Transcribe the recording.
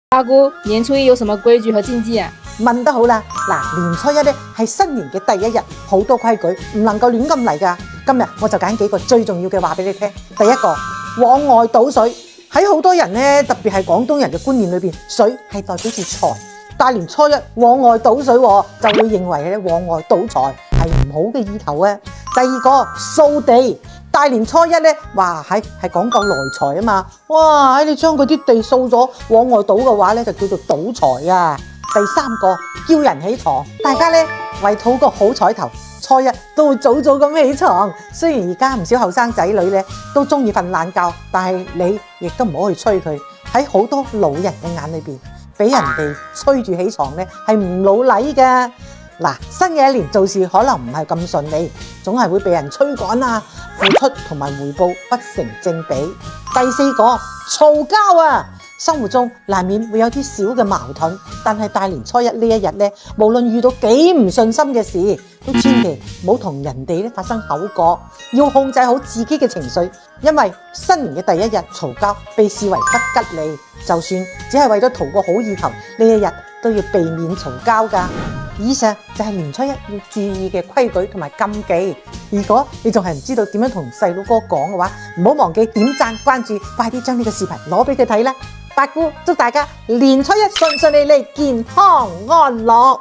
大姑，年初一有什麼規矩和禁忌啊？問得好啦，嗱，年初一咧係新年嘅第一日，好多規矩，唔能夠亂咁嚟噶。今日我就揀幾個最重要嘅話俾你聽。第一個，往外倒水，喺好多人咧，特別係廣東人嘅觀念裏邊，水係代表住財。大年初一往外倒水，就會認為咧往外倒財係唔好嘅意頭啊。第二個，掃地。大年初一咧，哇係講究來財啊嘛，哇你將嗰啲地掃咗往外倒嘅話咧，就叫做倒財啊。第三個，叫人起床，大家咧為討個好彩頭，初一都會早咁起床。雖然而家唔少後生仔女咧都中意瞓懶覺，但係你亦都唔好去催佢。喺好多老人嘅眼裏邊，俾人哋催住起床咧係唔老禮嘅。嗱，新嘅一年做事可能唔係咁順利，總係會被人催趕啊，付出同埋回報不成正比。第四個，嘈交啊，生活中難免會有啲小嘅矛盾，但係大年初一呢一日咧，無論遇到幾唔順心嘅事，都千祈唔好同人哋咧發生口角，要控制好自己嘅情緒，因為新年嘅第一日嘈交被視為不吉利，就算只係為咗圖個好意頭，呢一日都要避免嘈交㗎。以上就係年初一要注意嘅規矩同埋禁忌。如果你仲係唔知道點樣同細佬哥講嘅話，唔好忘記點讚關注，快啲將呢個視頻攞俾佢睇啦！八姑祝大家年初一順順利利，健康安樂。